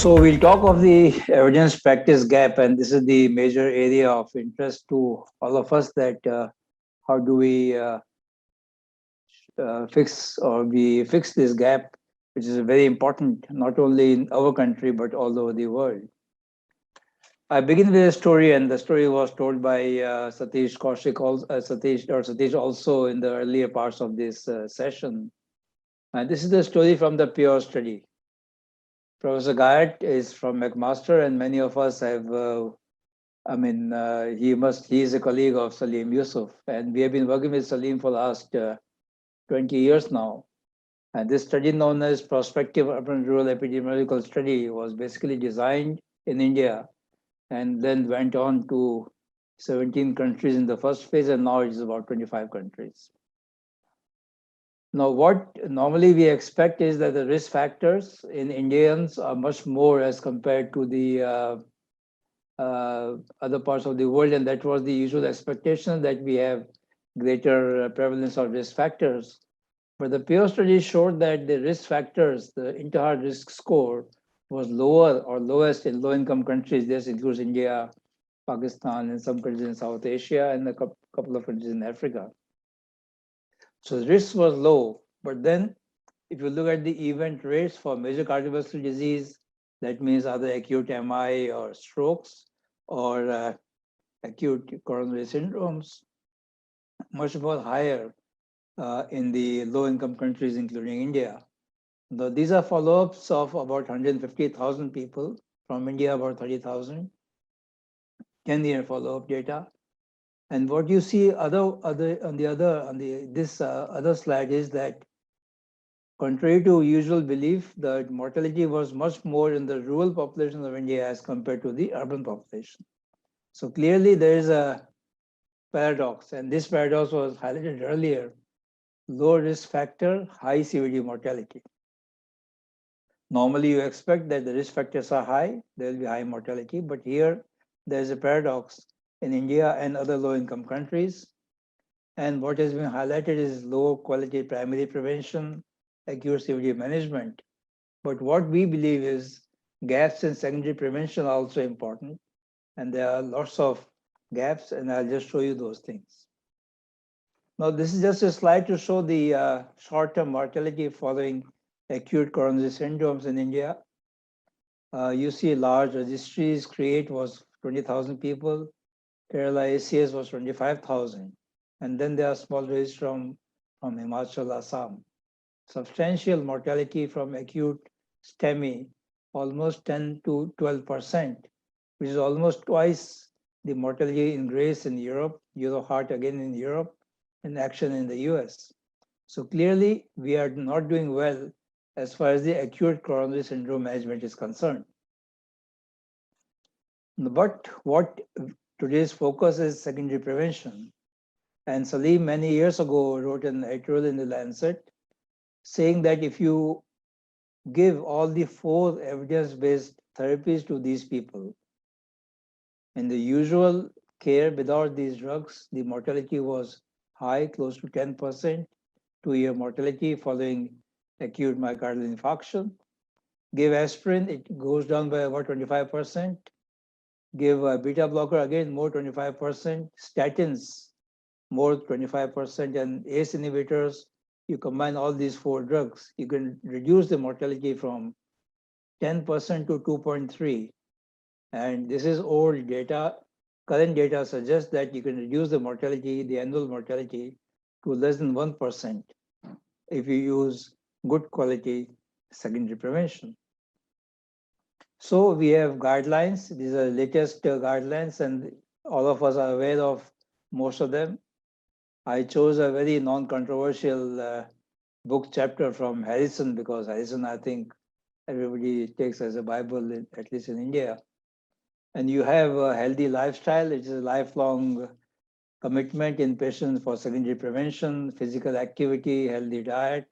So we'll talk of the evidence practice gap, and this is the major area of interest to all of us. That how do we fix or we fix this gap, which is very important not only in our country but all over the world. I begin with a story, and the story was told by Satish Kaushik, Satish also in the earlier parts of this session. And this is the story from the Pure study. Professor Gayat is from McMaster, and many of us have. He is a colleague of Salim Yusuf, and we have been working with Salim for the last 20 years now. And this study, known as Prospective Urban Rural Epidemiological Study, was basically designed in India and then went on to 17 countries in the first phase, and now it is about 25 countries. Now, what normally we expect is that the risk factors in Indians are much more as compared to the other parts of the world, and that was the usual expectation, that we have greater prevalence of risk factors. But the Pure study showed that the risk factors, the inter-heart risk score, was lower or lowest in low-income countries. This includes India, Pakistan, and some countries in South Asia, and a couple of countries in Africa. So the risk was low, but then if you look at the event rates for major cardiovascular disease, that means either acute MI or strokes or acute coronary syndromes, much more higher in the low-income countries, including India. Now, these are follow-ups of about 150,000 people, from India about 30,000, 10-year follow-up data. And what you see this other slide is that, contrary to usual belief, the mortality was much more in the rural population of India as compared to the urban population. So clearly there is a paradox, and this paradox was highlighted earlier: low risk factor, high CVD mortality. Normally you expect that the risk factors are high, there will be high mortality, but here there is a paradox in India and other low-income countries. And what has been highlighted is low quality primary prevention, acute CVD management. But what we believe is gaps in secondary prevention are also important. And there are lots of gaps, and I'll just show you those things. Now, this is just a slide to show the short-term mortality following acute coronary syndromes in India. You see large registries. Create was 20,000 people. Kerala ACS was 25,000. And then there are small registries from Himachal, Assam. Substantial mortality from acute STEMI, almost 10 to 12%, which is almost twice the mortality in GRACE in Europe, Euroheart again in Europe, and ACTION in the US. So clearly, we are not doing well as far as the acute coronary syndrome management is concerned. But what today's focus is secondary prevention. And Salim many years ago wrote an editorial in the Lancet saying that if you give all the 4 evidence-based therapies to these people, in the usual care without these drugs, the mortality was high, close to 10%, 2-year mortality following acute myocardial infarction. Give aspirin, it goes down by about 25%. Give a beta blocker, again, more 25%. Statins, more 25%. And ACE inhibitors, you combine all these 4 drugs, you can reduce the mortality from 10% to 2.3. And this is old data. Current data suggests that you can reduce the mortality, the annual mortality, to less than 1% if you use good quality secondary prevention. So we have guidelines. These are the latest guidelines, and all of us are aware of most of them. I chose a very non-controversial book chapter from Harrison, because Harrison, I think, everybody takes as a Bible, at least in India. And you have a healthy lifestyle. It is a lifelong commitment in patients for secondary prevention, physical activity, healthy diet,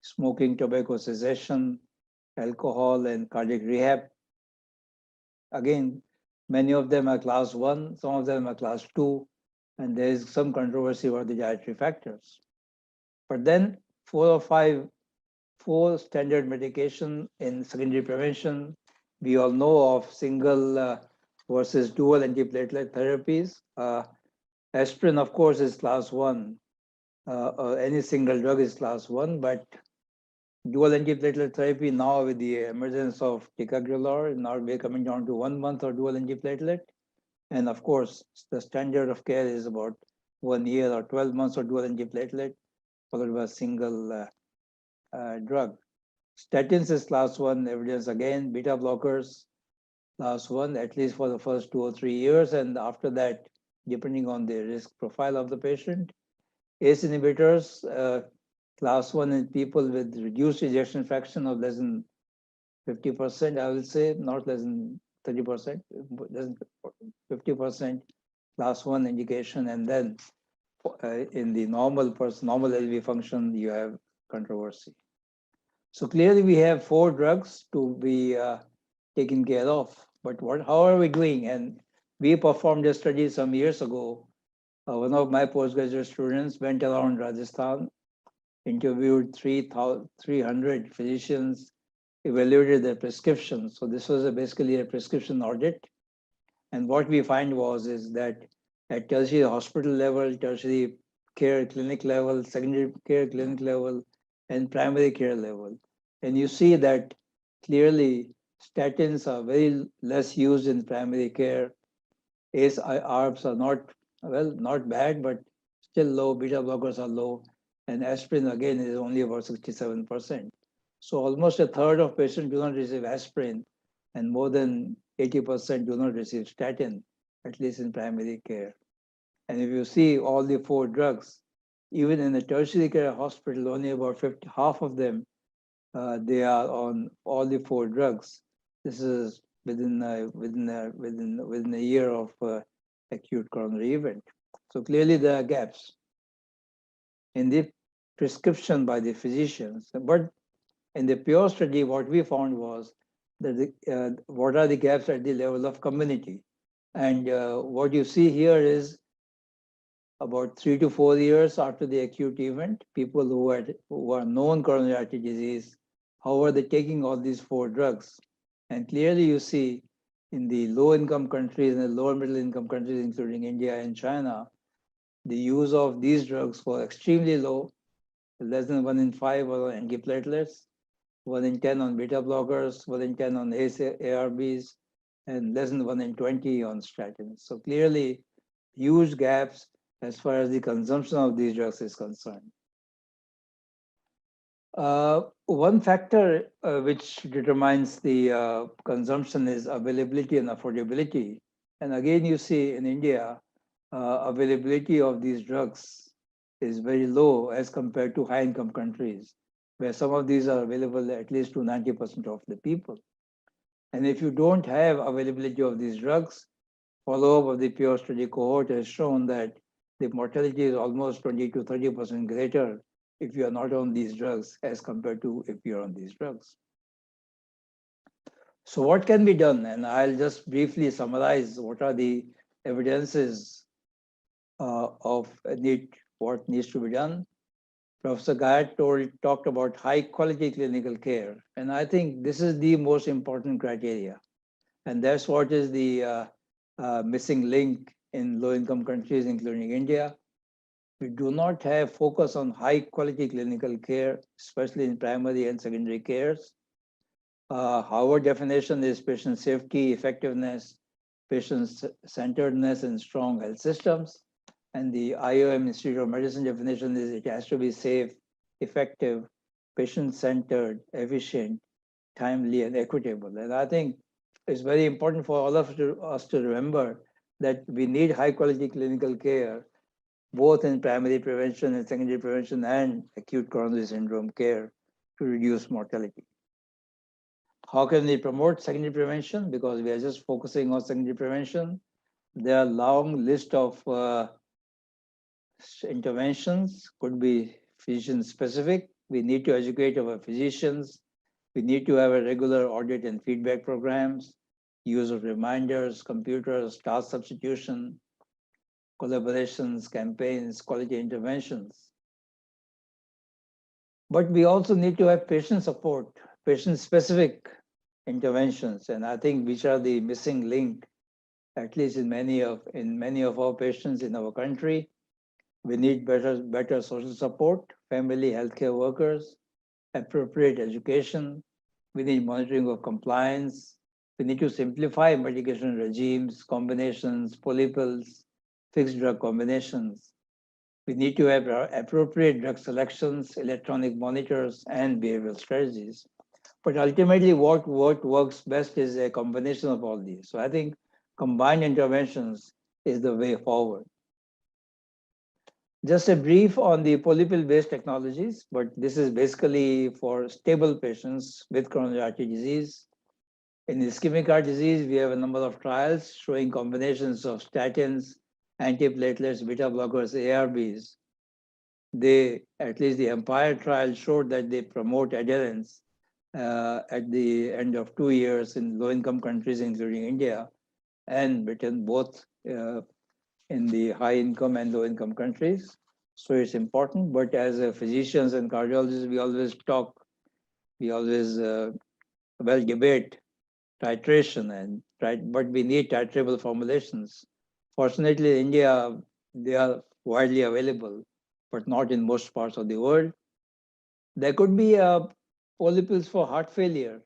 smoking, tobacco cessation, alcohol, and cardiac rehab. Again, many of them are class 1, some of them are class 2, and there is some controversy about the dietary factors. But then 4 standard medication in secondary prevention, We all know of single versus dual antiplatelet therapies. Aspirin, of course, is class 1. Any single drug is class 1, but dual antiplatelet therapy now with the emergence of ticagrelor, now we're coming down to 1 month of dual antiplatelet. And of course, the standard of care is about 1 year or 12 months of dual antiplatelet, followed by a single drug. Statins is class 1 evidence again, beta blockers, class 1, at least for the first 2 or 3 years. And after that, depending on the risk profile of the patient. ACE inhibitors, class 1 in people with reduced ejection fraction of less than 50%, I will say, not less than 30%, less than 50%, class 1 indication. And then in the normal person, normal LV function, you have controversy. So clearly we have 4 drugs to be taken care of. But how are we doing? And we performed a study some years ago. One of my postgraduate students went around Rajasthan, interviewed 300 physicians, evaluated their prescriptions. So this was basically a prescription audit. And what we find is that at tertiary hospital level, tertiary care clinic level, secondary care clinic level, and primary care level. And you see that clearly statins are very less used in primary care. ACE ARBs are not bad, but still low. Beta blockers are low. And aspirin, again, is only about 67%. So almost a third of patients do not receive aspirin, and more than 80% do not receive statin, at least in primary care. And if you see all the 4 drugs, even in the tertiary care hospital, only about half of them, they are on all the 4 drugs. This is within a year of acute coronary event. So clearly there are gaps in the prescription by the physicians. But in the pure study, what we found was that what are the gaps at the level of community. And what you see here is about 3 to 4 years after the acute event, people who are known coronary artery disease, how are they taking all these 4 drugs? And clearly you see in the low-income countries and the lower middle-income countries, including India and China, the use of these drugs was extremely low, less than 1 in 5 on antiplatelets, 1 in 10 on beta blockers, 1 in 10 on ACE ARBs, and less than 1 in 20 on statins. So clearly, huge gaps as far as the consumption of these drugs is concerned. One factor which determines the consumption is availability and affordability. And again, you see in India, availability of these drugs is very low as compared to high-income countries, where some of these are available at least to 90% of the people. And if you don't have availability of these drugs, follow-up of the pure study cohort has shown that the mortality is almost 20 to 30% greater if you are not on these drugs as compared to if you're on these drugs. So what can be done? And I'll just briefly summarize what are the evidences of what needs to be done. Professor Gayat talked about high quality clinical care. And I think this is the most important criteria. And that's what is the missing link in low-income countries, including India. We do not have focus on high quality clinical care, especially in primary and secondary cares. Our definition is patient safety, effectiveness, patient-centeredness, and strong health systems. And the IOM Institute of Medicine definition is it has to be safe, effective, patient-centered, efficient, timely, and equitable. And I think it's very important for all of us to remember that we need high-quality clinical care, both in primary prevention and secondary prevention and acute coronary syndrome care to reduce mortality. How can we promote secondary prevention? Because we are just focusing on secondary prevention. There are a long list of interventions, could be physician specific. We need to educate our physicians. We need to have a regular audit and feedback programs, use of reminders, computers, task substitution, collaborations, campaigns, quality interventions. But we also need to have patient support, patient specific interventions, and I think which are the missing link, at least in many of our patients in our country. We need better social support, family healthcare workers, appropriate education. We need monitoring of compliance. We need to simplify medication regimes, combinations, polypills, fixed drug combinations. We need to have appropriate drug selections, electronic monitors, and behavioral strategies. But ultimately, what works best is a combination of all these. So I think combined interventions is the way forward. Just a brief on the polypill-based technologies, but this is basically for stable patients with coronary artery disease. In ischemic heart disease, we have a number of trials showing combinations of statins, antiplatelets, beta blockers, ARBs. At least the Empire trial showed that they promote adherence at the end of 2 years in low-income countries, including India and Britain, both in the high-income and low-income countries. So it's important, but as physicians and cardiologists, we always debate titration, but we need titrable formulations. Fortunately, in India, they are widely available, but not in most parts of the world. There could be polypills for heart failure.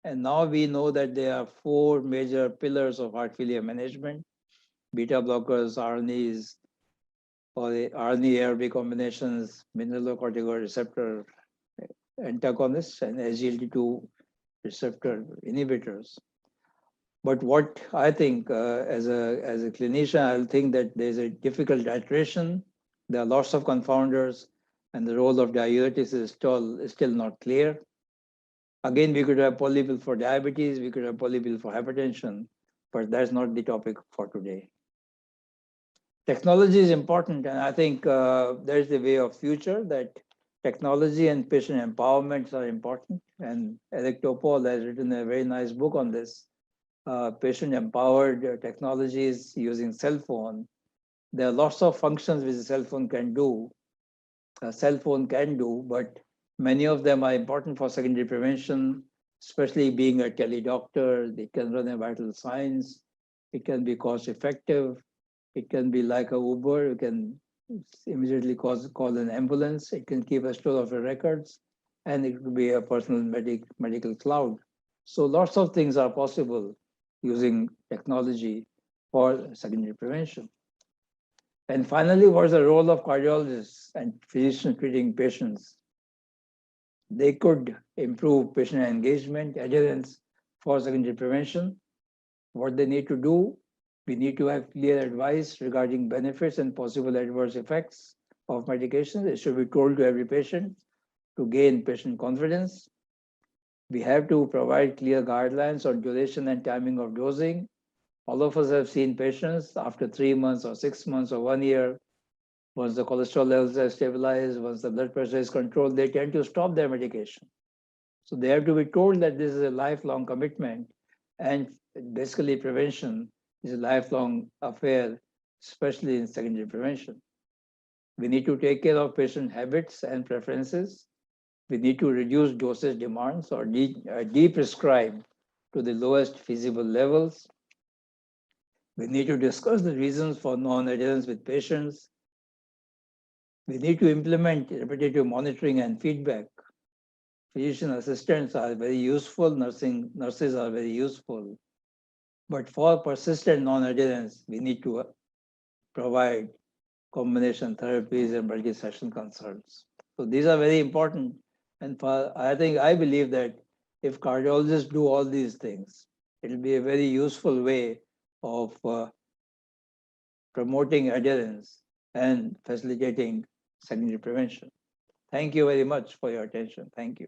And now we know that there are 4 major pillars of heart failure management: beta blockers, RNAs, or the RNA-ARB combinations, mineralocorticoid receptor antagonists, and SGLT2 receptor inhibitors. But what I think as a clinician, I'll think that there's a difficult titration. There are lots of confounders, and the role of diuretics is still not clear. Again, we could have polypill for diabetes, we could have polypill for hypertension, but that's not the topic for today. Technology is important, and I think there's the way of future, that technology and patient empowerment are important. And Eric Topol has written a very nice book on this. Patient-empowered technologies using cell phone. There are lots of functions which a cell phone can do. But many of them are important for secondary prevention, especially being a tele-doctor. It can run a vital signs. It can be cost-effective. It can be like a Uber. You can immediately call an ambulance. It can keep a store of your records, and it could be a personal medical cloud. So lots of things are possible using technology for secondary prevention. And finally, what is the role of cardiologists and physicians treating patients? They could improve patient engagement, adherence for secondary prevention. What they need to do, we need to have clear advice regarding benefits and possible adverse effects of medications. It should be told to every patient to gain patient confidence. We have to provide clear guidelines on duration and timing of dosing. All of us have seen patients after 3 months or 6 months or 1 year, once the cholesterol levels are stabilized, once the blood pressure is controlled, they tend to stop their medication. So they have to be told that this is a lifelong commitment, and basically prevention is a lifelong affair, especially in secondary prevention. We need to take care of patient habits and preferences. We need to reduce dosage demands or de-prescribe to the lowest feasible levels. We need to discuss the reasons for non-adherence with patients. We need to implement repetitive monitoring and feedback. Physician assistants are very useful, nurses are very useful. But for persistent non-adherence, we need to provide combination therapies and multi-session consults. So these are very important. And I believe that if cardiologists do all these things, it will be a very useful way of promoting adherence and facilitating secondary prevention. Thank you very much for your attention. Thank you.